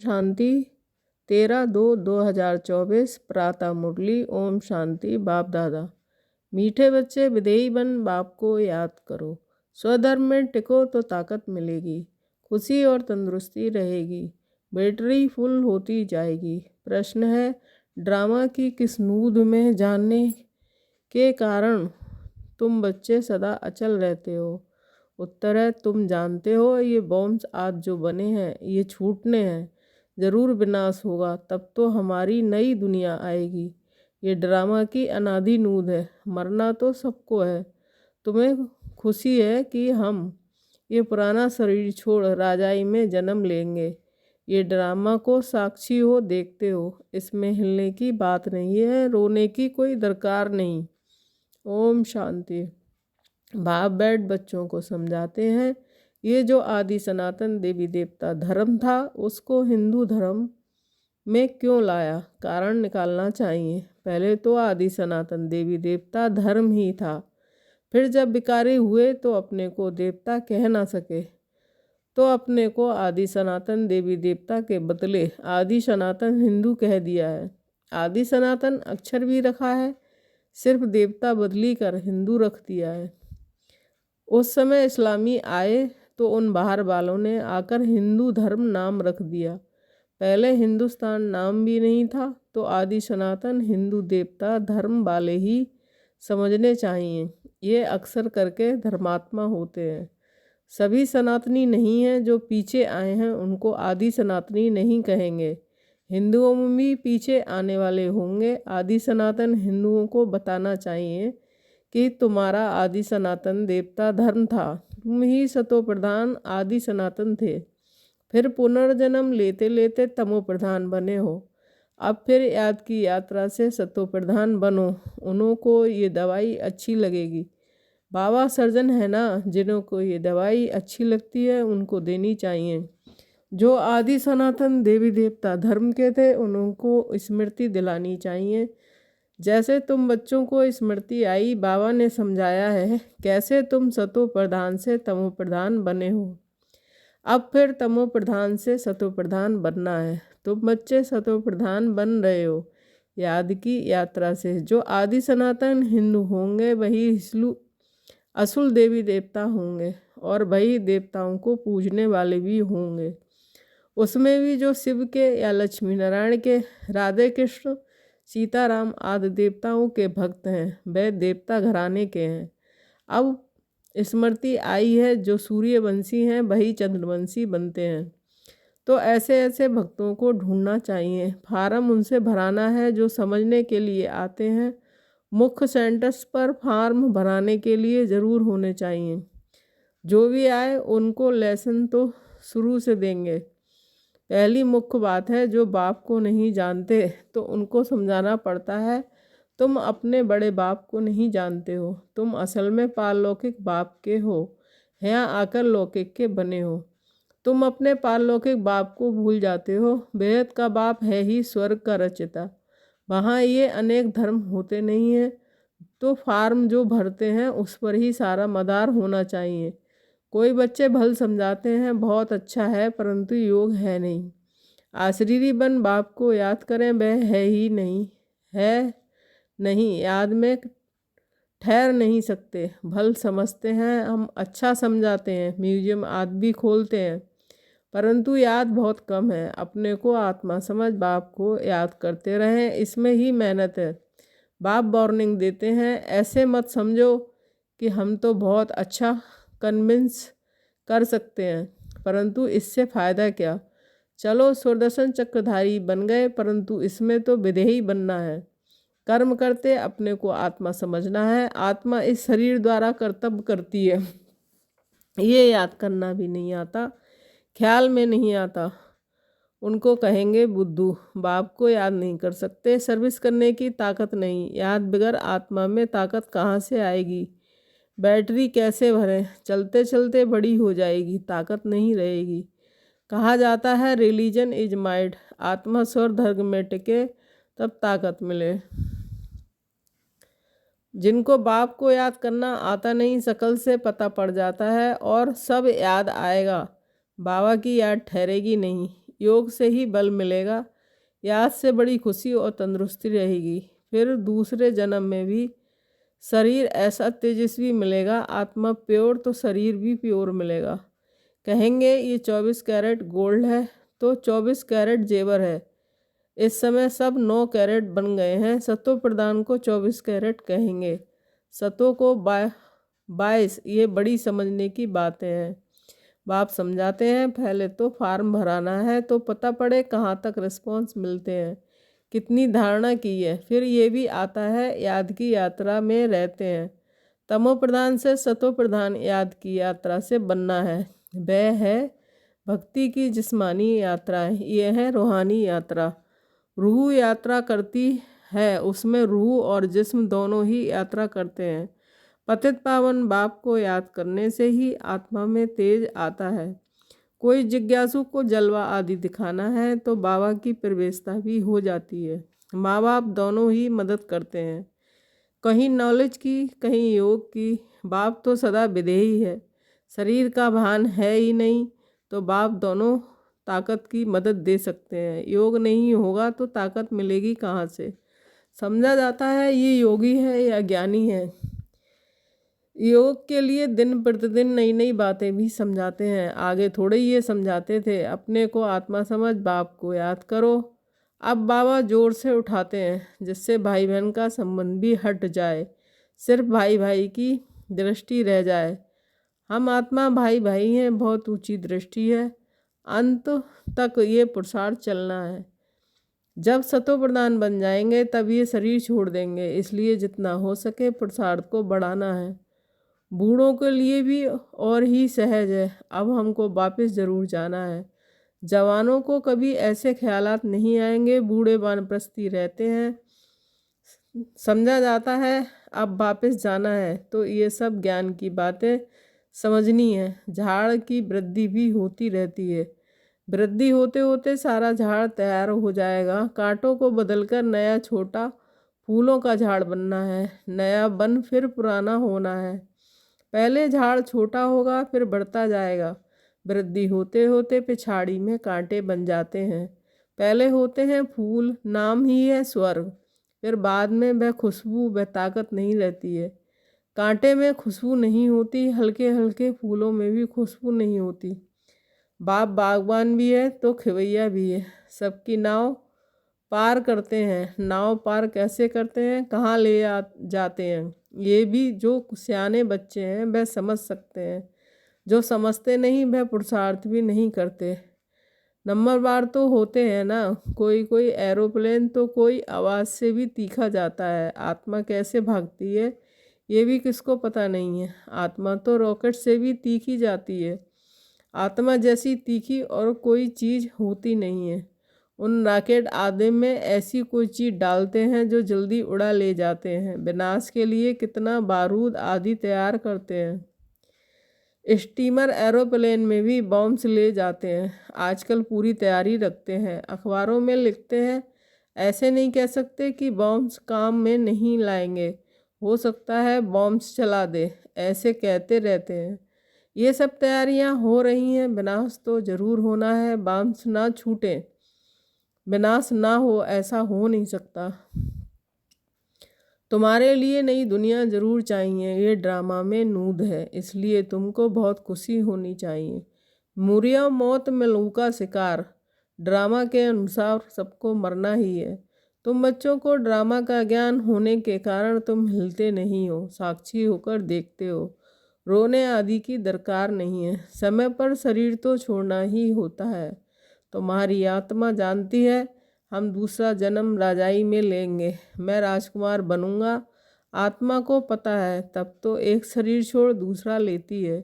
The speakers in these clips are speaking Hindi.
शांति 13/2/2024 प्रातः मुरली। ओम शांति। बाप दादा, मीठे बच्चे विधेयी बन बाप को याद करो। स्वधर्म में टिको तो ताकत मिलेगी, खुशी और तंदुरुस्ती रहेगी, बैटरी फुल होती जाएगी। प्रश्न है, ड्रामा की किस नूद में जानने के कारण तुम बच्चे सदा अचल रहते हो? उत्तर है, तुम जानते हो ये बॉम्ब्स आज जो बने हैं ये छूटने हैं, ज़रूर विनाश होगा, तब तो हमारी नई दुनिया आएगी। ये ड्रामा की अनादि नूद है, मरना तो सबको है। तुम्हें खुशी है कि हम ये पुराना शरीर छोड़ राजाई में जन्म लेंगे। ये ड्रामा को साक्षी हो, देखते हो, इसमें हिलने की बात नहीं है, रोने की कोई दरकार नहीं। ओम शांति। बाप बैठ बच्चों को समझाते हैं, ये जो आदि सनातन देवी देवता धर्म था उसको हिंदू धर्म में क्यों लाया, कारण निकालना चाहिए। पहले तो आदि सनातन देवी देवता धर्म ही था, फिर जब विकारी हुए तो अपने को देवता कह ना सके तो अपने को आदि सनातन देवी देवता के बदले आदि सनातन हिंदू कह दिया है। आदि सनातन अक्षर भी रखा है, सिर्फ देवता बदली कर हिंदू रख दिया है। उस समय इस्लामी आए तो उन बाहर वालों ने आकर हिंदू धर्म नाम रख दिया। पहले हिंदुस्तान नाम भी नहीं था, तो आदि सनातन हिंदू देवता धर्म वाले ही समझने चाहिए। ये अक्सर करके धर्मात्मा होते हैं, सभी सनातनी नहीं हैं। जो पीछे आए हैं उनको आदि सनातनी नहीं कहेंगे, हिंदुओं में भी पीछे आने वाले होंगे। आदि सनातन हिंदुओं को बताना चाहिए कि तुम्हारा आदि सनातन देवता धर्म था, तुम ही सतो प्रधान आदि सनातन थे, फिर पुनर्जन्म लेते लेते तमो प्रधान बने हो। अब फिर याद की यात्रा से सतो प्रधान बनो। उन्हों को ये दवाई अच्छी लगेगी। बाबा सर्जन है ना, जिन्हों को ये दवाई अच्छी लगती है उनको देनी चाहिए। जो आदि सनातन देवी देवता धर्म के थे उनको स्मृति दिलानी चाहिए। जैसे तुम बच्चों को स्मृति आई, बाबा ने समझाया है कैसे तुम सतो प्रधान से तमो प्रधान बने हो। अब फिर तमो प्रधान से सतो प्रधान बनना है। तुम बच्चे सतो प्रधान बन रहे हो याद की यात्रा से। जो आदि सनातन हिंदू होंगे वही असुल देवी देवता होंगे और वही देवताओं को पूजने वाले भी होंगे। उसमें भी जो शिव के या लक्ष्मी नारायण के, राधे कृष्ण, सीताराम आदि देवताओं के भक्त हैं, वे देवता घराने के हैं। अब स्मृति आई है, जो सूर्यवंशी हैं वही चंद्रवंशी बनते हैं। तो ऐसे ऐसे भक्तों को ढूंढना चाहिए, फार्म उनसे भराना है जो समझने के लिए आते हैं। मुख्य सेंटर्स पर फार्म भराने के लिए ज़रूर होने चाहिए। जो भी आए उनको लेसन तो शुरू से देंगे। पहली मुख्य बात है, जो बाप को नहीं जानते तो उनको समझाना पड़ता है, तुम अपने बड़े बाप को नहीं जानते हो, तुम असल में पारलौकिक बाप के हो, यहाँ आकर लौकिक के बने हो। तुम अपने पारलौकिक बाप को भूल जाते हो। बेहद का बाप है ही स्वर्ग का रचयिता, वहाँ ये अनेक धर्म होते नहीं हैं। तो फार्म जो भरते हैं उस पर ही सारा मदार होना चाहिए। कोई बच्चे भल समझाते हैं बहुत अच्छा है, परंतु योग है नहीं। आशरीरी बन बाप को याद करें, वह है ही नहीं, है नहीं, याद में ठहर नहीं सकते। भल समझते हैं, हम अच्छा समझाते हैं, म्यूजियम आदि भी खोलते हैं, परंतु याद बहुत कम है। अपने को आत्मा समझ बाप को याद करते रहें, इसमें ही मेहनत है। बाप वार्निंग देते हैं, ऐसे मत समझो कि हम तो बहुत अच्छा कन्विंस कर सकते हैं, परंतु इससे फ़ायदा क्या। चलो सुदर्शन चक्रधारी बन गए, परंतु इसमें तो विधेयी बनना है। कर्म करते अपने को आत्मा समझना है। आत्मा इस शरीर द्वारा कर्तव्य करती है, ये याद करना भी नहीं आता, ख्याल में नहीं आता। उनको कहेंगे बुद्धू, बाप को याद नहीं कर सकते, सर्विस करने की ताकत नहीं। याद बगैर आत्मा में ताकत कहाँ से आएगी, बैटरी कैसे भरें, चलते चलते बड़ी हो जाएगी, ताकत नहीं रहेगी। कहा जाता है रिलीजन इज माइंड, आत्मा स्वर धर्म में टिके तब ताकत मिले। जिनको बाप को याद करना आता नहीं, शकल से पता पड़ जाता है और सब याद आएगा, बाबा की याद ठहरेगी नहीं। योग से ही बल मिलेगा, याद से बड़ी खुशी और तंदुरुस्ती रहेगी। फिर दूसरे जन्म में भी शरीर ऐसा तेजस्वी मिलेगा, आत्मा प्योर तो शरीर भी प्योर मिलेगा। कहेंगे ये 24 कैरेट गोल्ड है तो 24 कैरेट जेवर है। इस समय सब 9 कैरेट बन गए हैं। सतो प्रधान को 24 कैरेट कहेंगे, सतों को 22। ये बड़ी समझने की बातें हैं। बाप समझाते हैं पहले तो फॉर्म भराना है तो पता पड़े कहाँ तक रिस्पॉन्स मिलते हैं, कितनी धारणा की है। फिर ये भी आता है याद की यात्रा में रहते हैं। तमो प्रधान से सतो प्रधान याद की यात्रा से बनना है। वह है भक्ति की जिस्मानी यात्रा, ये है रूहानी यात्रा। रूह यात्रा करती है, उसमें रूह और जिस्म दोनों ही यात्रा करते हैं। पतित पावन बाप को याद करने से ही आत्मा में तेज आता है। कोई जिज्ञासु को जलवा आदि दिखाना है तो बाबा की प्रवेशता भी हो जाती है। माँ बाप दोनों ही मदद करते हैं, कहीं नॉलेज की कहीं योग की। बाप तो सदा विदेही है, शरीर का भान है ही नहीं, तो बाप दोनों ताकत की मदद दे सकते हैं। योग नहीं होगा तो ताकत मिलेगी कहाँ से। समझा जाता है ये योगी है या ज्ञानी है। योग के लिए दिन प्रतिदिन नई नई बातें भी समझाते हैं। आगे थोड़े ये समझाते थे अपने को आत्मा समझ, बाप को याद करो। अब बाबा जोर से उठाते हैं जिससे भाई बहन का संबंध भी हट जाए, सिर्फ भाई भाई की दृष्टि रह जाए। हम आत्मा भाई भाई हैं, बहुत ऊंची दृष्टि है। अंत तक ये पुरुषार्थ चलना है। जब सतो प्रधान बन जाएंगे तब ये शरीर छोड़ देंगे, इसलिए जितना हो सके पुरुषार्थ को बढ़ाना है। बूढ़ों के लिए भी और ही सहज है, अब हमको वापस ज़रूर जाना है। जवानों को कभी ऐसे ख्यालात नहीं आएंगे, बूढ़े वानप्रस्थी रहते हैं। समझा जाता है अब वापस जाना है, तो ये सब ज्ञान की बातें समझनी है। झाड़ की वृद्धि भी होती रहती है, वृद्धि होते होते सारा झाड़ तैयार हो जाएगा। कांटों को बदलकर नया छोटा फूलों का झाड़ बनना है, नया बन फिर पुराना होना है। पहले झाड़ छोटा होगा फिर बढ़ता जाएगा, वृद्धि होते होते पिछाड़ी में कांटे बन जाते हैं। पहले होते हैं फूल, नाम ही है स्वर्ग, फिर बाद में वह खुशबू वह ताकत नहीं रहती है। कांटे में खुशबू नहीं होती, हल्के हल्के फूलों में भी खुशबू नहीं होती। बाप बागवान भी है तो खिवैया भी है, सबकी नाव पार करते हैं। नाव पार कैसे करते हैं, कहाँ ले जाते हैं, ये भी जो सियाने बच्चे हैं वह समझ सकते हैं। जो समझते नहीं वह पुरुषार्थ भी नहीं करते। नंबरवार तो होते हैं ना, कोई कोई एरोप्लेन तो कोई आवाज़ से भी तीखा जाता है। आत्मा कैसे भागती है ये भी किसको पता नहीं है। आत्मा तो रॉकेट से भी तीखी जाती है। आत्मा जैसी तीखी और कोई चीज़ होती नहीं है। उन रॉकेट आदि में ऐसी कोई चीज़ डालते हैं जो जल्दी उड़ा ले जाते हैं। विनाश के लिए कितना बारूद आदि तैयार करते हैं। स्टीमर एरोप्लेन में भी बॉम्ब्स ले जाते हैं, आजकल पूरी तैयारी रखते हैं। अखबारों में लिखते हैं, ऐसे नहीं कह सकते कि बॉम्ब्स काम में नहीं लाएंगे, हो सकता है बॉम्ब्स चला दे, ऐसे कहते रहते हैं। ये सब तैयारियां हो रही हैं। विनाश तो ज़रूर होना है, बॉम्ब्स ना छूटें, विनाश ना हो ऐसा हो नहीं सकता। तुम्हारे लिए नई दुनिया ज़रूर चाहिए, ये ड्रामा में नूद है, इसलिए तुमको बहुत खुशी होनी चाहिए। मुरिया मौत में लू का शिकार, ड्रामा के अनुसार सबको मरना ही है। तुम बच्चों को ड्रामा का ज्ञान होने के कारण तुम हिलते नहीं हो, साक्षी होकर देखते हो। रोने आदि की दरकार नहीं है, समय पर शरीर तो छोड़ना ही होता है। तुम्हारी आत्मा जानती है हम दूसरा जन्म राजाई में लेंगे, मैं राजकुमार बनूंगा। आत्मा को पता है, तब तो एक शरीर छोड़ दूसरा लेती है।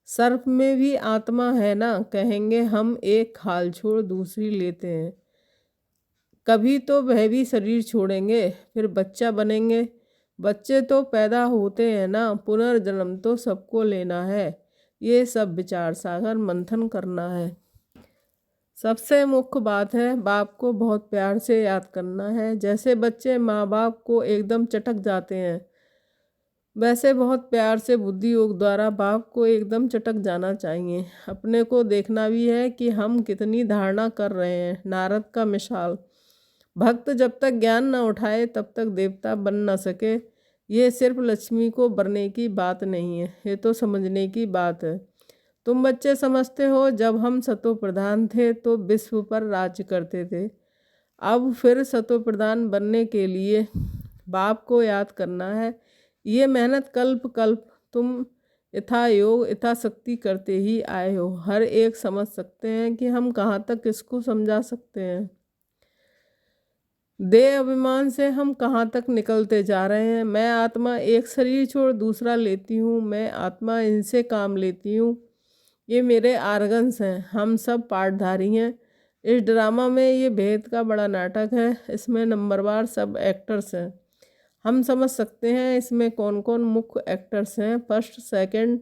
सर्प में भी आत्मा है ना, कहेंगे हम एक खाल छोड़ दूसरी लेते हैं। कभी तो वह भी शरीर छोड़ेंगे, फिर बच्चा बनेंगे। बच्चे तो पैदा होते हैं ना, पुनर्जन्म तो सबको लेना है। ये सब विचार सागर मंथन करना है। सबसे मुख्य बात है बाप को बहुत प्यार से याद करना है। जैसे बच्चे माँ बाप को एकदम चटक जाते हैं, वैसे बहुत प्यार से बुद्धि योग द्वारा बाप को एकदम चटक जाना चाहिए। अपने को देखना भी है कि हम कितनी धारणा कर रहे हैं। नारद का मिसाल, भक्त जब तक ज्ञान न उठाए तब तक देवता बन न सके। ये सिर्फ लक्ष्मी को बरने की बात नहीं है, ये तो समझने की बात है। तुम बच्चे समझते हो जब हम सतो प्रधान थे तो विश्व पर राज्य करते थे। अब फिर सतो प्रधान बनने के लिए बाप को याद करना है। ये मेहनत कल्प कल्प तुम यथा योग यथा शक्ति करते ही आए हो। हर एक समझ सकते हैं कि हम कहाँ तक इसको समझा सकते हैं। देह अभिमान से हम कहाँ तक निकलते जा रहे हैं। मैं आत्मा एक शरीर छोड़ दूसरा लेती हूँ, मैं आत्मा इनसे काम लेती हूँ, ये मेरे आर्गन्स हैं। हम सब पाठधारी हैं। इस ड्रामा में ये भेद का बड़ा नाटक है। इसमें नंबरवार सब एक्टर्स हैं। हम समझ सकते हैं इसमें कौन कौन मुख्य एक्टर्स हैं। फर्स्ट सेकंड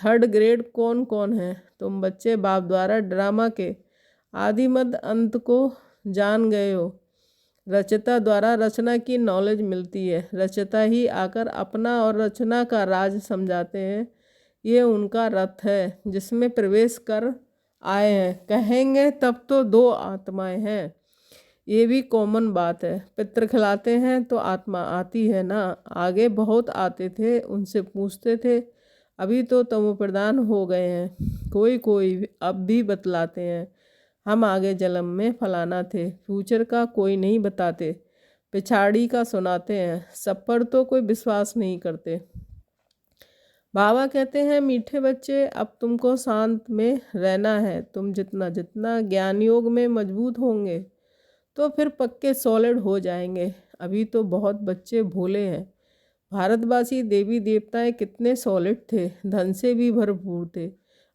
थर्ड ग्रेड कौन कौन है। तुम बच्चे बाप द्वारा ड्रामा के आदि मध्य अंत को जान गए हो। रचयिता द्वारा रचना की नॉलेज मिलती है। रचयिता ही आकर अपना और रचना का राज समझाते हैं। ये उनका रथ है जिसमें प्रवेश कर आए हैं। कहेंगे तब तो दो आत्माएं हैं, ये भी कॉमन बात है। पित्र खिलाते हैं तो आत्मा आती है ना। आगे बहुत आते थे, उनसे पूछते थे। अभी तो तमो प्रधान हो गए हैं। कोई कोई अब भी बतलाते हैं, हम आगे जन्म में फलाना थे। फ्यूचर का कोई नहीं बताते, पिछाड़ी का सुनाते हैं। सब पर तो कोई विश्वास नहीं करते। बाबा कहते हैं, मीठे बच्चे अब तुमको शांत में रहना है। तुम जितना जितना ज्ञान योग में मजबूत होंगे तो फिर पक्के सॉलिड हो जाएंगे। अभी तो बहुत बच्चे भोले हैं। भारतवासी देवी देवताएं कितने सॉलिड थे, धन से भी भरपूर थे।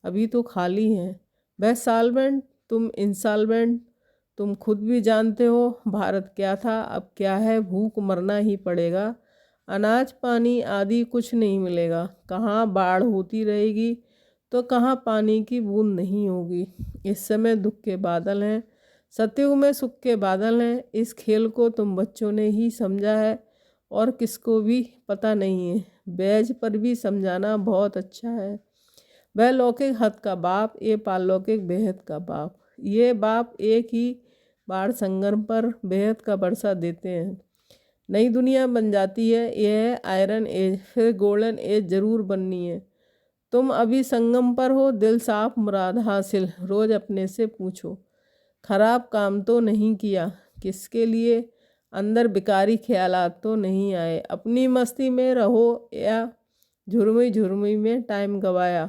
अभी तो खाली हैं। वह सॉल्वेंट, तुम इंसॉल्वेंट। तुम खुद भी जानते हो भारत क्या था अब क्या है। भूख मरना ही पड़ेगा। अनाज पानी आदि कुछ नहीं मिलेगा। कहाँ बाढ़ होती रहेगी तो कहाँ पानी की बूंद नहीं होगी। इस समय दुख के बादल हैं, सतयुग में सुख के बादल हैं। इस खेल को तुम बच्चों ने ही समझा है और किसको भी पता नहीं है। बैज पर भी समझाना बहुत अच्छा है। वह लौकिक हद का बाप, ये पारलौकिक बेहद का बाप। ये बाप एक ही बार संगम पर बेहद का बरसा देते हैं। नई दुनिया बन जाती है। यह है आयरन एज, फिर गोल्डन एज जरूर बननी है। तुम अभी संगम पर हो। दिल साफ मुराद हासिल। रोज अपने से पूछो, खराब काम तो नहीं किया, किसके लिए अंदर बिकारी ख्यालात तो नहीं आए, अपनी मस्ती में रहो या झुरमुई झुरमुई में टाइम गवाया।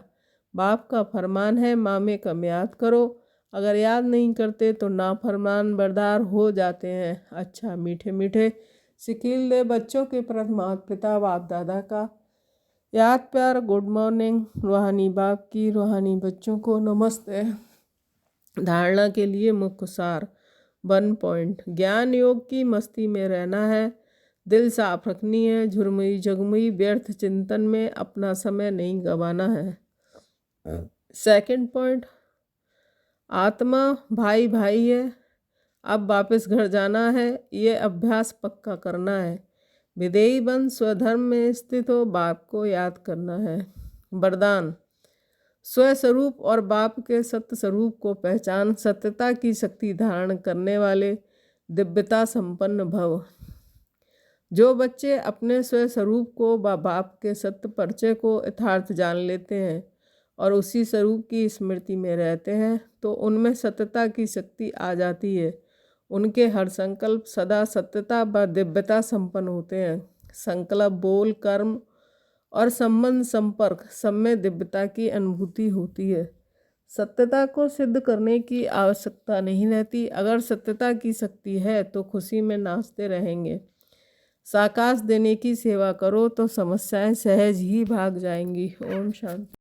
बाप का फरमान है, मामे कम याद करो। अगर याद नहीं करते तो नाफरमान बरदार हो जाते हैं। अच्छा मीठे मीठे सिकील दे बच्चों के प्रति माता पिता बाप दादा का याद प्यार। Good morning. रूहानी बाप की रूहानी बच्चों को नमस्ते। धारणा के लिए मुख्य सार 1 पॉइंट। ज्ञान योग की मस्ती में रहना है, दिल साफ रखनी है। झुरमुई जगमुई व्यर्थ चिंतन में अपना समय नहीं गंवाना है। 2 पॉइंट, आत्मा भाई भाई है, अब वापस घर जाना है। ये अभ्यास पक्का करना है। विदेही बन, स्वधर्म में स्थित हो, बाप को याद करना है। वरदान, स्वस्वरूप और बाप के सत्य स्वरूप को पहचान, सत्यता की शक्ति धारण करने वाले दिव्यता संपन्न भव। जो बच्चे अपने स्वस्वरूप को व बाप के सत्य परिचय को यथार्थ जान लेते हैं और उसी स्वरूप की स्मृति में रहते हैं तो उनमें सत्यता की शक्ति आ जाती है। उनके हर संकल्प सदा सत्यता व दिव्यता संपन्न होते हैं। संकल्प, बोल, कर्म और संबंध संपर्क सब में दिव्यता की अनुभूति होती है। सत्यता को सिद्ध करने की आवश्यकता नहीं रहती। अगर सत्यता की शक्ति है तो खुशी में नाचते रहेंगे। साकाश देने की सेवा करो तो समस्याएं सहज ही भाग जाएंगी। ओम शांति।